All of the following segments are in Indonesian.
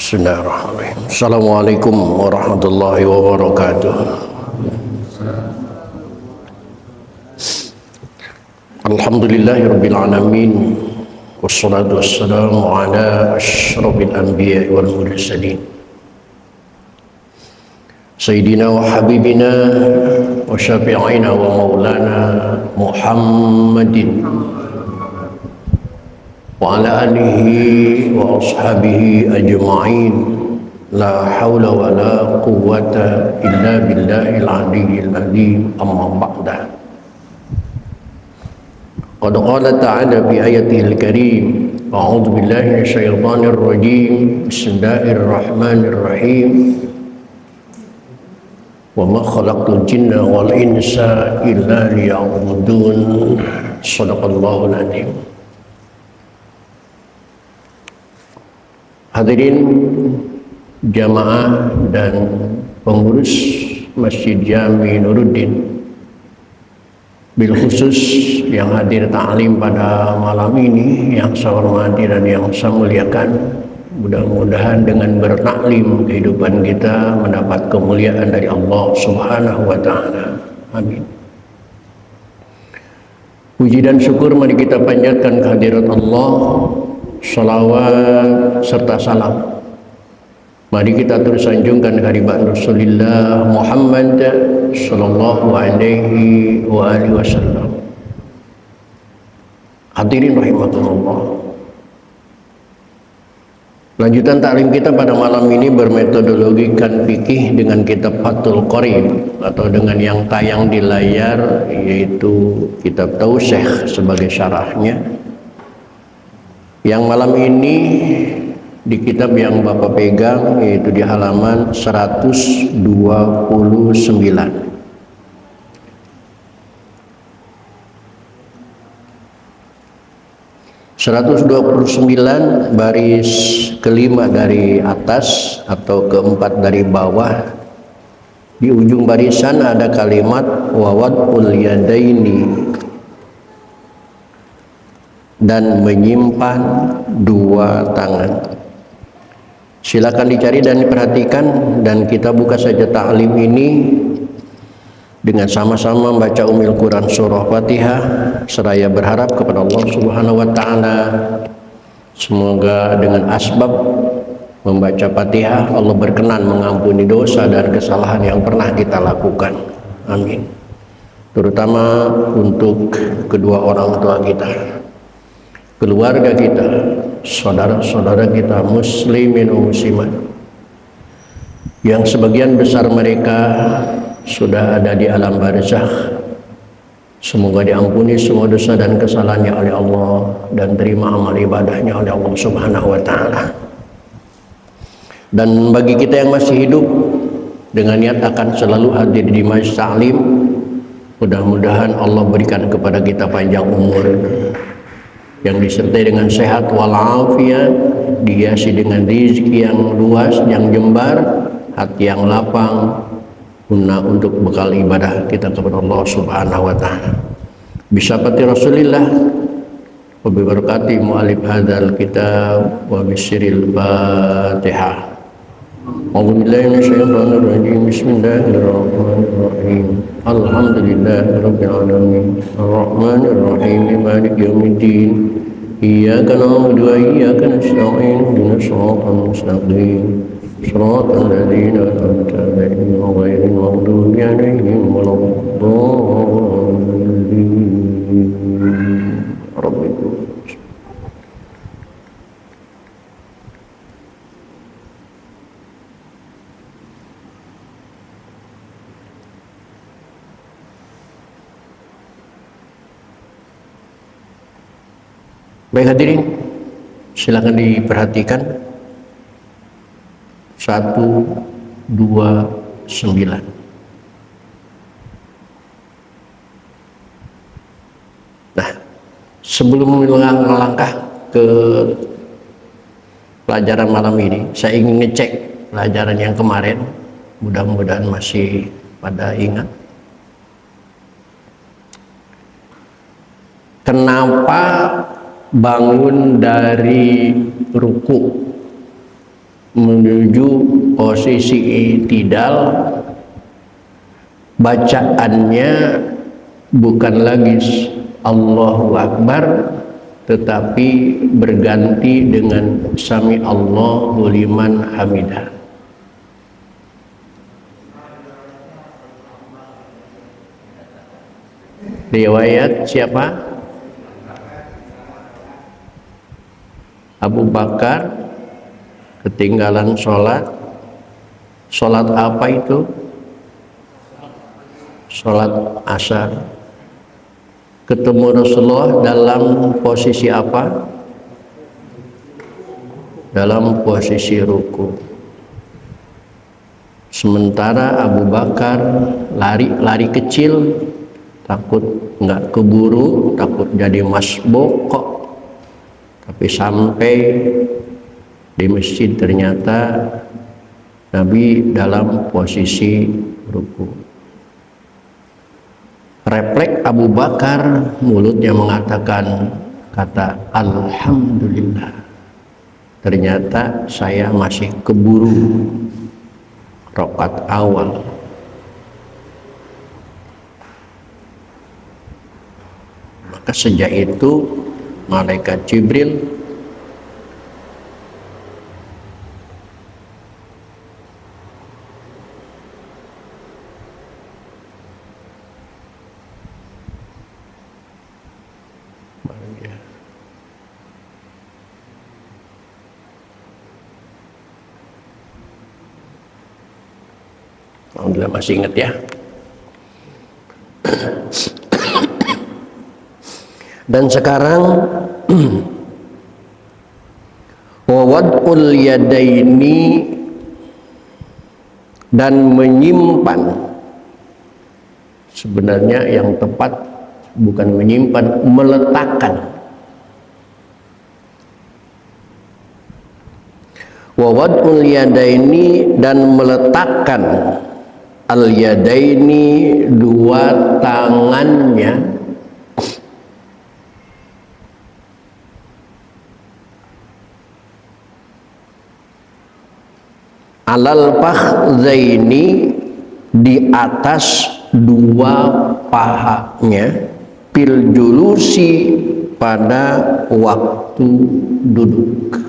Bismillahirrahmanirrahim. Assalamualaikum warahmatullahi wabarakatuh. Alhamdulillahirabbil alamin. Wassalatu wassalamu ala asyrafil anbiya'i wal mursalin. Sayyidina wa habibina wa syafi'ina wa maulana Muhammadin wa ala alihi wa ashabihi ajma'in. La hawla wa la quwwata illa billahil aliyyil azim. Amma ba'da. Qad qala ta'ala fi ayatihil karim, a'udzu billahi minasyaitonir rajim. Bismillahirrahmanirrahim. Wa ma khalaqtul jinna wal insa illa liya'budun. Shadaqallahul azim. Hadirin jamaah dan pengurus Masjid Jami Nuruddin, bil khusus yang hadir ta'lim pada malam ini, yang saya hormati dan yang saya muliakan. Mudah-mudahan dengan bertaklim kehidupan kita mendapat kemuliaan dari Allah Subhanahu wa taala. Amin. Puji dan syukur mari kita panjatkan kehadirat Allah. Salawat serta salam mari kita terus sanjungkan kehadirat Rasulullah Muhammad sallallahu alaihi wa alihi wasallam. Hadirin rahimakumullah. Lanjutan taklim kita pada malam ini bermetodologikan fikih dengan kitab Fathul Qorib atau dengan yang tayang di layar, yaitu kitab Tausyekh sebagai syarahnya. Yang malam ini di kitab yang Bapak pegang, yaitu di halaman 129. 129 baris kelima dari atas atau keempat dari bawah. Di ujung barisan ada kalimat wawad'ul yadaini, dan menyimpan dua tangan. Silakan dicari dan diperhatikan, dan kita buka saja ta'lim ini dengan sama-sama membaca Ummul Quran surah Fatihah, seraya berharap kepada Allah Subhanahu wa taala semoga dengan asbab membaca Fatihah Allah berkenan mengampuni dosa dan kesalahan yang pernah kita lakukan. Amin. Terutama untuk kedua orang tua kita, keluarga kita, saudara-saudara kita muslimin wa muslimat yang sebagian besar mereka sudah ada di alam barzakh. Semoga diampuni semua dosa dan kesalahannya oleh Allah dan terima amal ibadahnya oleh Allah Subhanahu wa taala. Dan bagi kita yang masih hidup dengan niat akan selalu hadir di majlis ta'lim, mudah-mudahan Allah berikan kepada kita panjang umur yang disertai dengan sehat walafiat, dihiasi dengan rezeki yang luas, yang jembar, hati yang lapang, guna untuk bekal ibadah kita kepada Allah Subhanahu wa taala. Bisafati Rasulillah wa bi barakati mu'allif hadzal kitab wa bisiril Fatihah. A'udzu billahi minasyaitonir rajim. Bismillahirrahmanirrahim. Alhamdulillahirabbil alamin. Arrahmanir rahim. Maliki yaumiddin. Iyyaka na'budu wa iyyaka nasta'in. Ihdinas siratal mustaqim. Shiratal ladzina an'amta 'alaihim ghairil maghdubi 'alaihim waladdallin. Baik hadirin, silakan diperhatikan 129. Nah, sebelum melangkah ke pelajaran malam ini, saya ingin ngecek pelajaran yang kemarin. Mudah-mudahan masih pada ingat. Kenapa bangun dari ruku menuju posisi i'tidal, bacaannya bukan lagi Allahu Akbar, tetapi berganti dengan Sami Allahu liman hamidah. Riwayat siapa? Abu Bakar ketinggalan sholat. Sholat apa itu? Sholat asar. Ketemu Rasulullah dalam posisi apa? Dalam posisi ruku. Sementara Abu Bakar lari kecil, takut nggak keburu, takut jadi masbuk kok. Tapi sampai di masjid ternyata Nabi dalam posisi ruku. Refleks Abu Bakar, mulutnya mengatakan kata Alhamdulillah. Ternyata saya masih keburu rakaat awal. Maka sejak itu malaikat Jibril Alhamdulillah masih ingat ya. Dan sekarang wawad'ul yadaini, dan menyimpan. Sebenarnya yang tepat bukan menyimpan, meletakkan. Wawad'ul yadaini, dan meletakkan al yadaini, dua tangannya, alal fakhzaini, di atas dua pahanya, fil julusi, pada waktu duduk.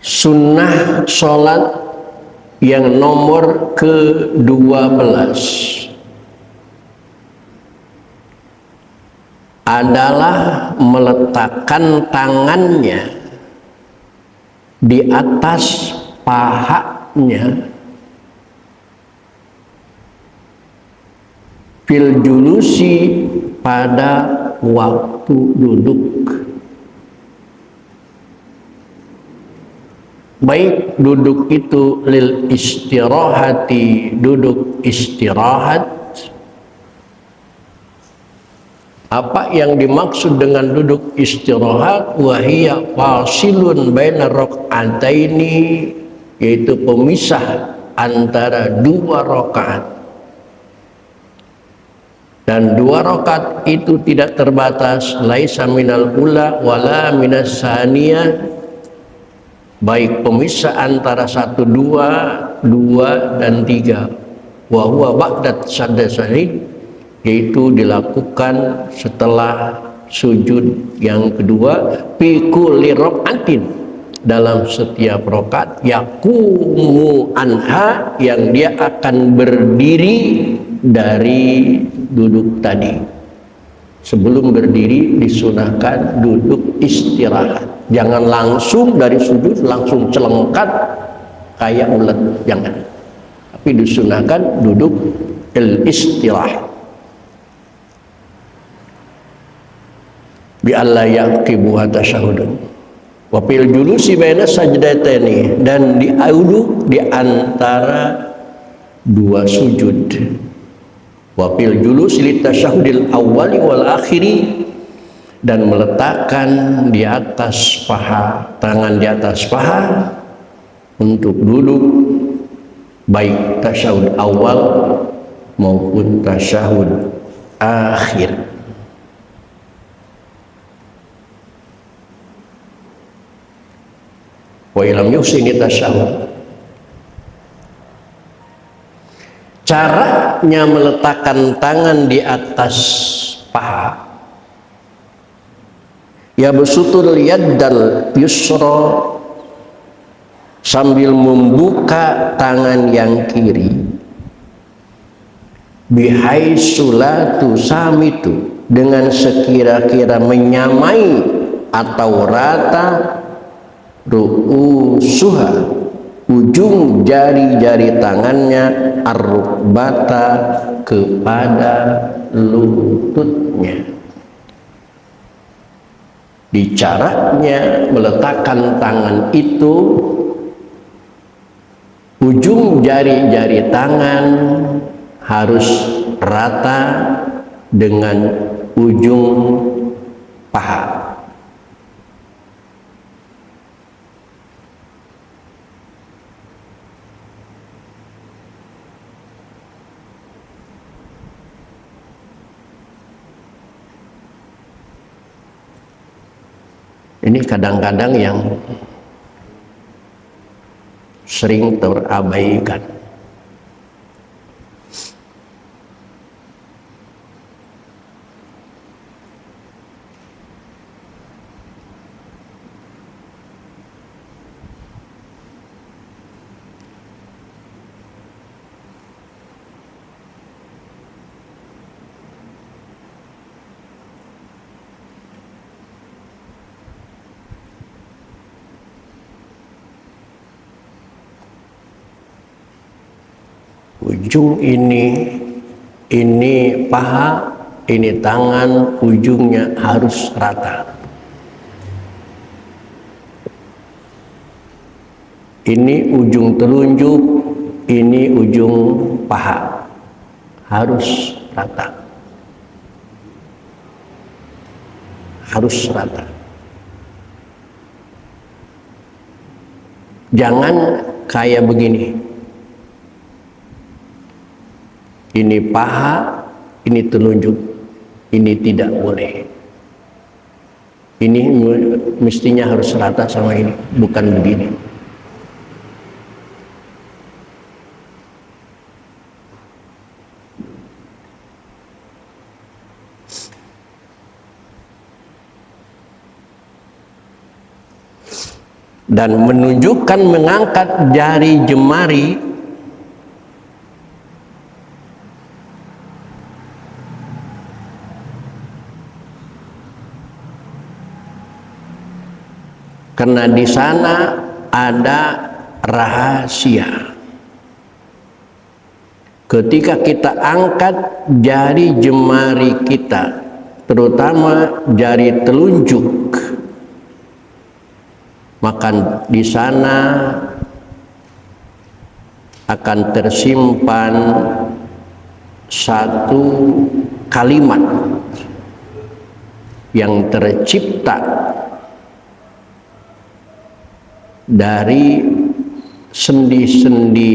Sunnah sholat yang nomor ke-12 adalah meletakkan tangannya di atas pahanya, fil julusi, pada waktu duduk. Baik duduk itu lil istirahati, duduk istirahat. Apa yang dimaksud dengan duduk istirahat? Wahiyya fasilun baina raka'ataini, yaitu pemisah antara dua rakaat. Dan dua rakaat itu tidak terbatas, laisa minal ula wala minas saniyah, baik pemisah antara 1, 2, 2 dan 3. Wa huwa ba'dat sadasani, yaitu dilakukan setelah sujud yang kedua, fi kulli rak'atin, dalam setiap rakaat, yaqumu anha, yang dia akan berdiri dari duduk tadi. Sebelum berdiri disunahkan duduk istirahat. Jangan langsung dari sujud langsung celengkat kayak ulet, jangan. Tapi disunahkan duduk istirahat. Bi alla yaqibu tasyahudun. Wa fil julusi baina sajdataini, dan diaudu di antara dua sujud. Wa fil julusi litasyahudil awwali wal akhiri, dan meletakkan di atas paha, tangan di atas paha untuk duduk, baik tasyahud awal maupun tasyahud akhir. wa ilam yusini tasyahud. Caranya meletakkan tangan di atas paha, ya besutul yaddal yusra, sambil membuka tangan yang kiri, bihaitsu la tusamitu, dengan sekira-kira menyamai atau rata, ru'usuha, ujung jari-jari tangannya, ar-rukbata, kepada lututnya. Di caranya meletakkan tangan itu, ujung jari-jari tangan harus rata dengan ujung paha. Ini kadang-kadang yang sering terabaikan. Ujung ini paha, ini tangan, ujungnya harus rata. Ini ujung telunjuk, ini ujung paha, harus rata. Harus rata. Jangan kayak begini. Ini paha, ini telunjuk, ini tidak boleh. Ini mestinya harus rata sama ini, bukan begini. Dan menunjukkan mengangkat jari jemari karena di sana ada rahasia. Ketika kita angkat jari jemari kita, terutama jari telunjuk, maka di sana akan tersimpan satu kalimat yang tercipta dari sendi-sendi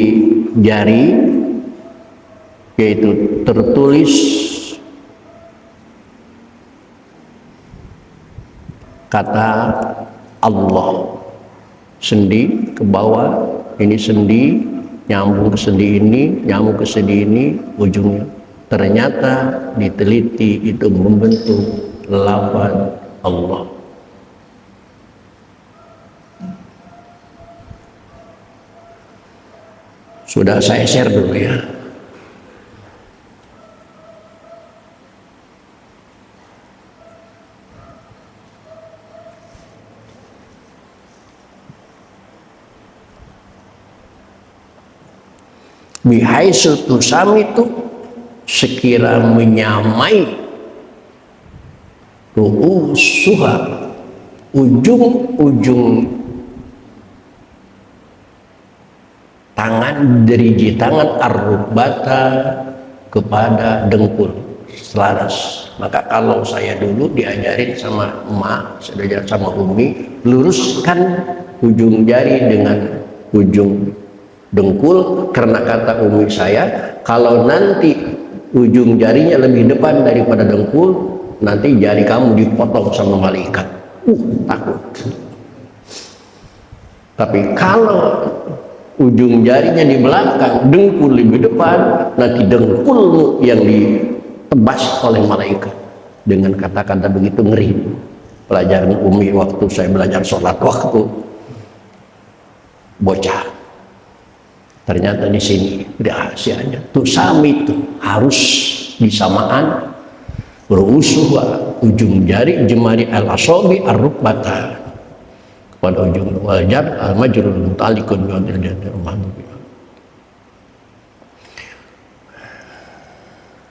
jari, yaitu tertulis kata Allah. Sendi ke bawah, ini sendi nyambung ke sendi ini, nyambung ke sendi ini, ujungnya ternyata diteliti itu membentuk lafaz Allah. Sudah saya share dulu ya. Bihaitsu tusamitu, sekira menyamai, ru'usuha, ujung-ujung tangan, deriji tangan, ar-rukbata, kepada dengkul, selaras. Maka kalau saya dulu diajarin sama emak, saya diajarin sama umi, luruskan ujung jari dengan ujung dengkul, karena kata umi saya, kalau nanti ujung jarinya lebih depan daripada dengkul, nanti jari kamu dipotong sama malaikat. Takut. Tapi kalau ujung jarinya di belakang, dengkul di depan, nanti dengkulmu yang ditebas oleh malaikat. Dengan kata-kata begitu ngeri. Pelajaran Umi waktu saya belajar sholat waktu bocah. Ternyata di sini rahasianya. Tuh sami tuh harus disamaan berusuh ujung jari jemari al-asabi ar-rukbata pada ujung wajab al-majrul mutalikun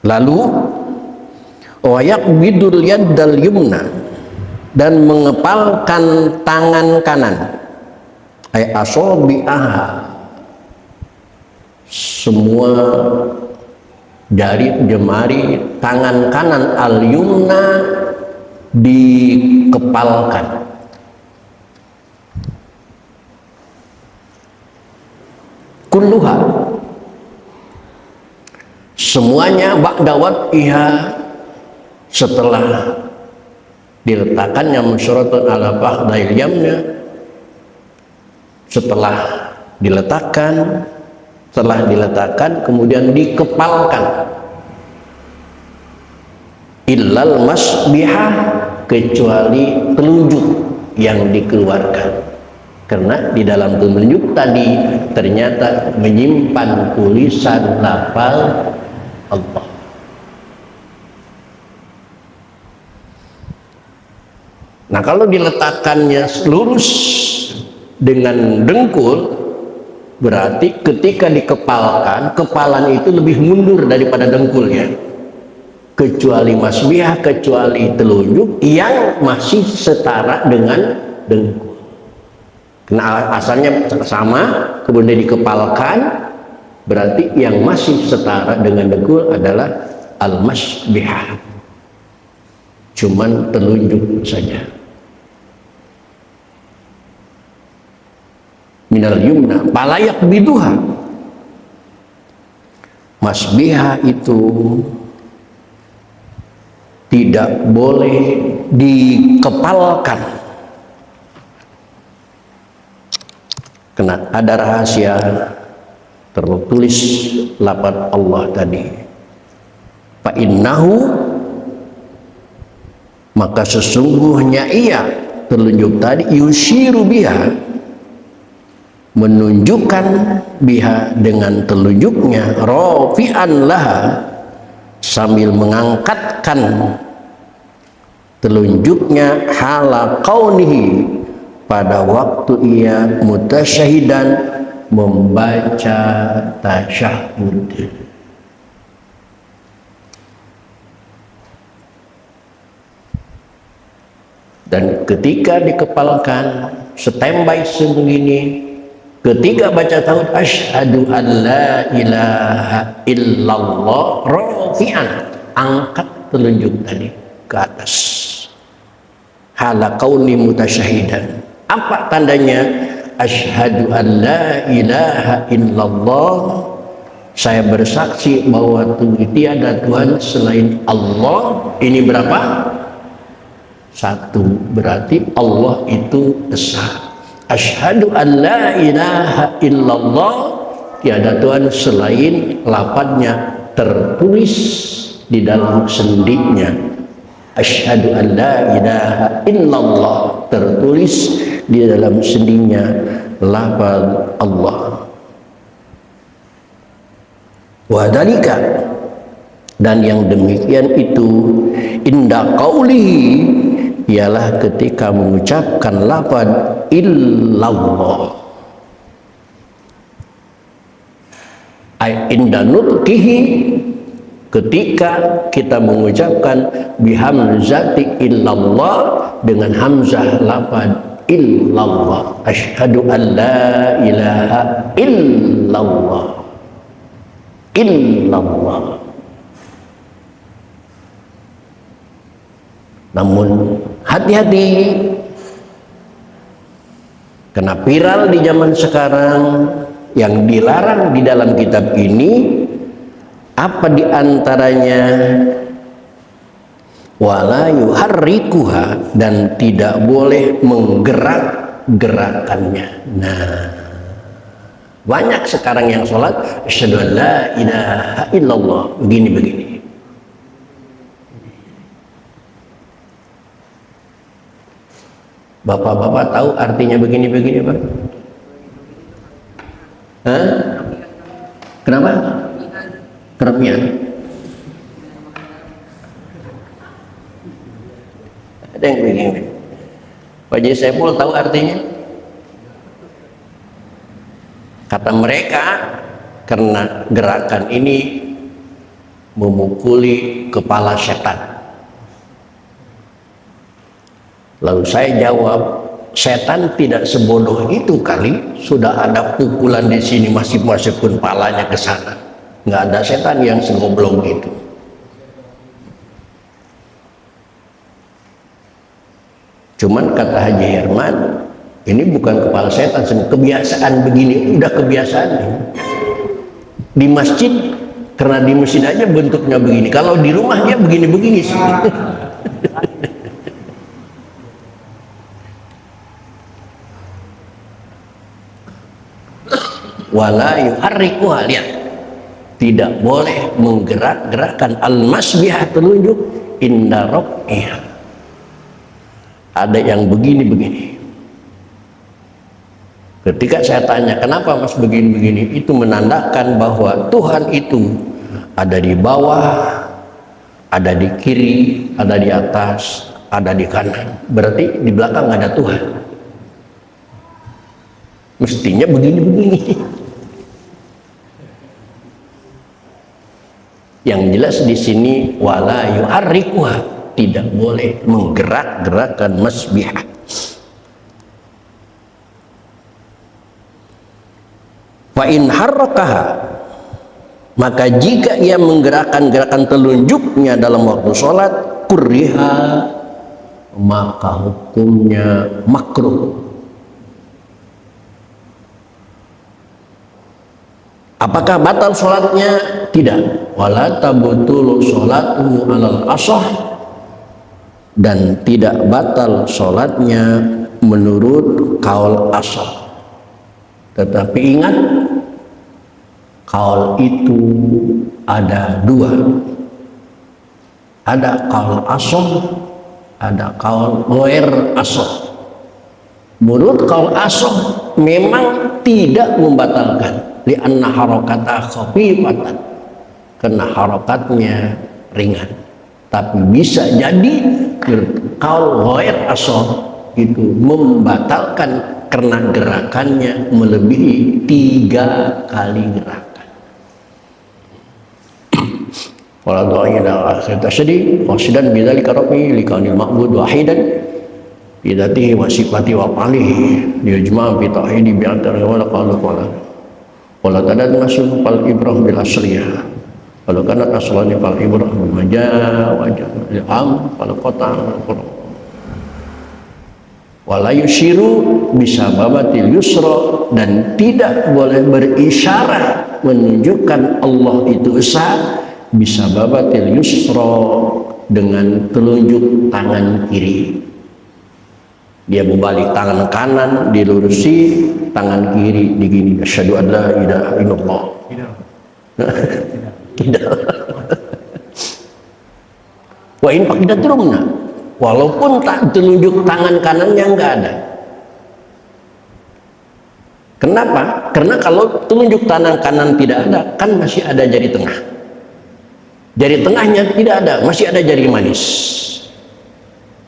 lalu wayak bidul yaddal yumna dan mengepalkan tangan kanan ay asabi'aha semua jari jemari tangan kanan al-yumna dikepalkan kulluha semuanya ba'dawat iha setelah diletakkannya musyaraton ala fakhdail yamna setelah diletakkan kemudian dikepalkan illal masbihah kecuali telunjuk yang dikeluarkan karena di dalam telunjuk tadi ternyata menyimpan tulisan lafal Allah. Nah kalau diletakkannya lurus dengan dengkul berarti ketika dikepalkan, kepalan itu lebih mundur daripada dengkulnya. Kecuali masbihah, kecuali telunjuk yang masih setara dengan dengkul. Karena asalnya sama, kemudian dikepalkan, berarti yang masih setara dengan dengkul adalah al-masbihah. Cuman telunjuk saja. Minal yumna palayak biduha masbihah itu tidak boleh dikepalkan karena ada rahasia tertulis lafaz Allah tadi fa innahu maka sesungguhnya ia telunjuk tadi yushiru biha menunjukkan biha dengan telunjuknya rafi'an laha sambil mengangkatkan telunjuknya hala kaunihi pada waktu ia mutasyahidan membaca tasyahud. Dan ketika dikepalkan standby sebegini, ketika baca tauhid asyhadu an la ilaha illallah rafi'an angkat telunjuk tadi ke atas hala qauli mutasyahidan. Apa tandanya asyhadu an la ilaha illallah saya bersaksi bahwa tiada Tuhan selain Allah. Ini berapa? Satu, berarti Allah itu esa. Asyhadu an la ilaha illallah tiada Tuhan selain lafadznya tertulis di dalam sendinya. Asyhadu an la ilaha illallah tertulis di dalam sendinya lafaz Allah. Wa dzalika dan yang demikian itu inda qaulihi ialah ketika mengucapkan lafaz illallah ay inda nutqihi ketika kita mengucapkan bihamzati illallah dengan hamzah lafaz illallah asyhadu an la ilaha illallah illallah. Namun hati-hati karena viral di zaman sekarang yang dilarang di dalam kitab ini apa diantaranya wala yuharrikuha dan tidak boleh menggerak gerakannya. Nah, banyak sekarang yang sholat asyhadu an la ilaha illallah begini. Bapak-bapak tahu artinya begini Pak? Hah? Kenapa? Kerepian. Ada yang begini. Pak Haji Saiful tahu artinya? Kata mereka, karena gerakan ini memukuli kepala setan. Lalu saya jawab, setan tidak sebodoh itu kali, sudah ada pukulan di sini masih masukin kepalanya ke sana. Nggak ada setan yang segoblok itu. Cuman kata Haji Herman, ini bukan kepala setan, kebiasaan begini, udah kebiasaan. Di masjid, karena di masjid aja bentuknya begini. Kalau di rumah dia begini-begini sih. Wala yuharrikuha, lihat, tidak boleh menggerak-gerakkan al-masbihah, telunjuk, inda rok'ihah. Ada yang begini-begini. Ketika saya tanya, kenapa mas begini-begini? Itu menandakan bahwa Tuhan itu ada di bawah, ada di kiri, ada di atas, ada di kanan. Berarti di belakang ada Tuhan. Mestinya begini-begini. Yang jelas di sini wala yuharrikuha, tidak boleh menggerak-gerakkan masbihah. Fa in harrakaha, maka jika ia menggerakkan gerakan telunjuknya dalam waktu sholat, kurriha, maka hukumnya makruh. Apakah batal sholatnya? Tidak. Wala tabutulu sholatuhu alal ashah, dan tidak batal sholatnya menurut kaul ashah. Tetapi ingat, kaul itu ada dua. Ada kaul ashah, ada kaul ghair ashah. Menurut kaul ashah memang tidak membatalkan, li'anna harakata khafifatan, karena harakatnya ringan. Tapi bisa jadi kaul ghair ashah itu membatalkan karena gerakannya melebihi 3 kali gerakan. Wala do'ina akhir tasyadi wasidan bidzalika rabbi likanil ma'bud wahidan bidatihi wa sifati wa qalihi yujma' bi tauhidi bi antara wala qalu wala tadad masul fal ibrah bil asriyah walau kana aslani fal ibrah bil majaa wajah am fal qata' wala yushiru bisa babatil yusra, dan tidak boleh berisyarat menunjukkan Allah itu esa bisa babatil yusra dengan telunjuk tangan kiri. Dia membalik tangan kanan, dilurusi tangan kiri digini, asyhadu an la ilaha illallah. Tidak. Wa in faqidatrumna, walaupun tak telunjuk tangan kanannya enggak ada. Kenapa? Karena kalau telunjuk tangan kanan tidak ada, kan masih ada jari tengah. Jari tengahnya tidak ada, masih ada jari manis.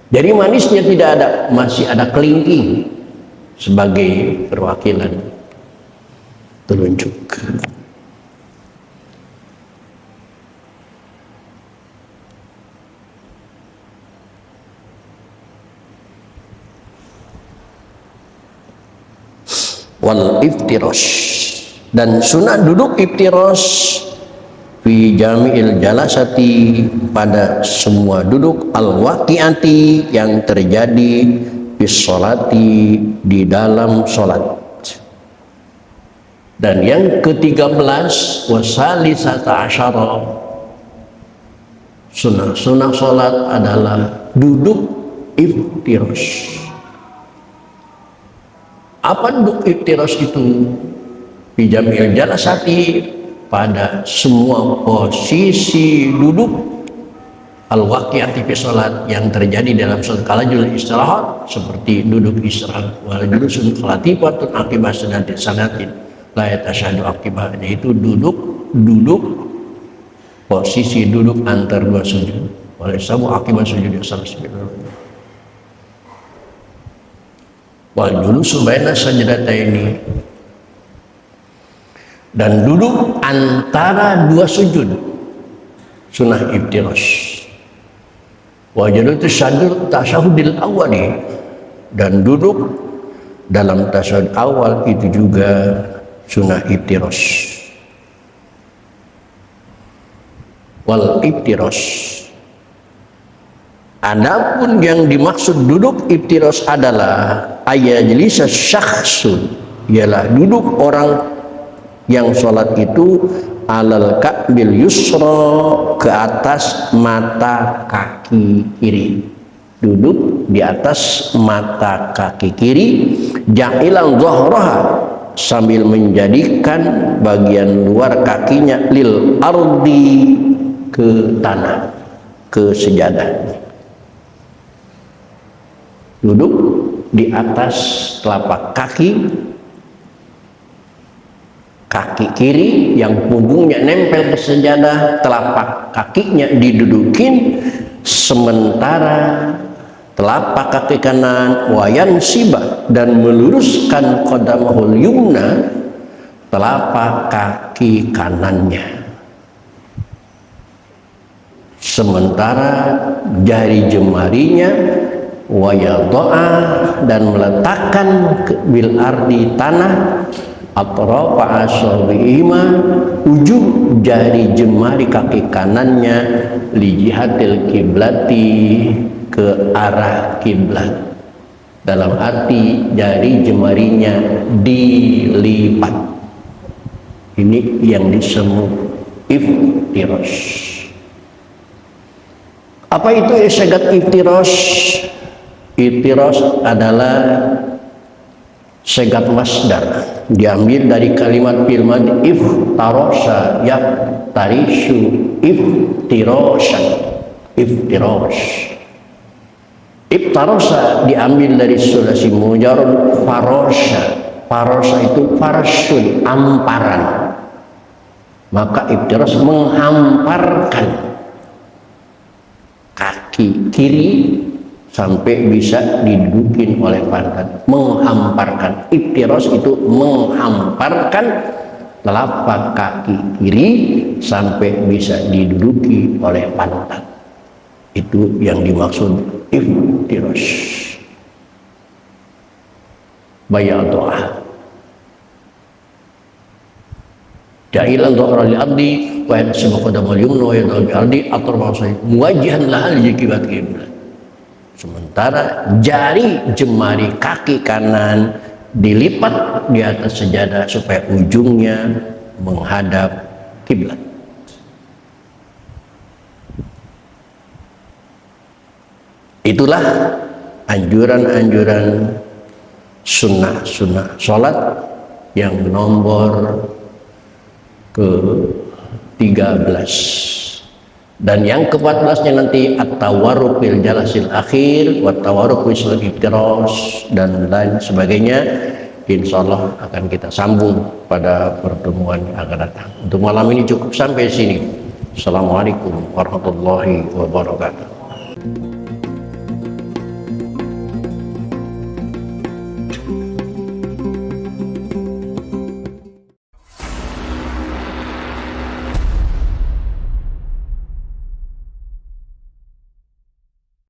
Jari manisnya tidak ada, masih ada kelingking sebagai perwakilan telunjuk. Wal iftirosh, dan sunnah duduk iftirosh fi jami'il jalasati, pada semua duduk al waqi'ati yang terjadi bis sholati, di dalam sholat. Dan yang ke-13 wasalisata asyara, sunnah sholat adalah duduk iftirosh. Apa duduk iftiras itu? Fi jamil jalasati, pada semua posisi duduk al-waqi'ati fi salat, yang terjadi dalam salat kalajul istirahat, seperti duduk istirahat. Wal julusun khatifatun aqibah sanatin la yatashahadu aqibah, yaitu duduk posisi duduk antar dua sujud. Wal sabu aqibah sujud salat. Wal julusu baina sajdataini, dan duduk antara dua sujud sunnah iftiras. Wa jalutu tasyahudil awali, dan duduk dalam tasyahud awal itu juga sunnah iftiras. Wal iftiras, adapun yang dimaksud duduk iftiras adalah ayajlisa syakhsun, ialah duduk orang yang sholat itu alal ka'bil yusra, ke atas mata kaki kiri, duduk di atas mata kaki kiri, ja'ilan dhahraha, sambil menjadikan bagian luar kakinya lil ardi, ke tanah, ke sejadah. Duduk di atas telapak kaki kiri yang punggungnya nempel ke sejadah, telapak kakinya didudukin, sementara telapak kaki kanan wayan sibah, dan meluruskan qadamahul yumna, telapak kaki kanannya, sementara jari jemarinya wayadoa, dan meletakkan bil ardi tanah, atrafa asabi'ihima, ujung jari jemari kaki kanannya, li jihatil kiblati, ke arah kiblat, dalam arti jari jemarinya dilipat. Ini yang disebut iftiras. Apa itu isyagat iftiras? Iftiras adalah segat masdar, diambil dari kalimat filmad iftarasha yaftarishu iftirashan, iftiras. Iftarasha diambil dari sulasi mujarrad farasha, farasha itu farshun, amparan, maka iftiras menghamparkan kaki kiri sampai bisa didudukin oleh pantat, menghamparkan. Iftiras itu menghamparkan telapak kaki kiri sampai bisa diduduki oleh pantat. Itu yang dimaksud iftiras. Bayat doa. Ja'ilan dhahra lil ardi wa yansibu qadamul yumna wa yad'u bil ardi atrafa muwajjihan lahal jikibat qiblat. Sementara jari jemari kaki kanan dilipat di atas sejadah supaya ujungnya menghadap kiblat. Itulah anjuran-anjuran sunnah-sunnah sholat yang nomor ke-13. Dan yang ke-14-nya nanti at-tawarruk bil jalasil akhir wa tawarruk bil iftiras dan lain sebagainya. Insyaallah akan kita sambung pada pertemuan yang akan datang. Untuk malam ini cukup sampai sini. Assalamualaikum warahmatullahi wabarakatuh.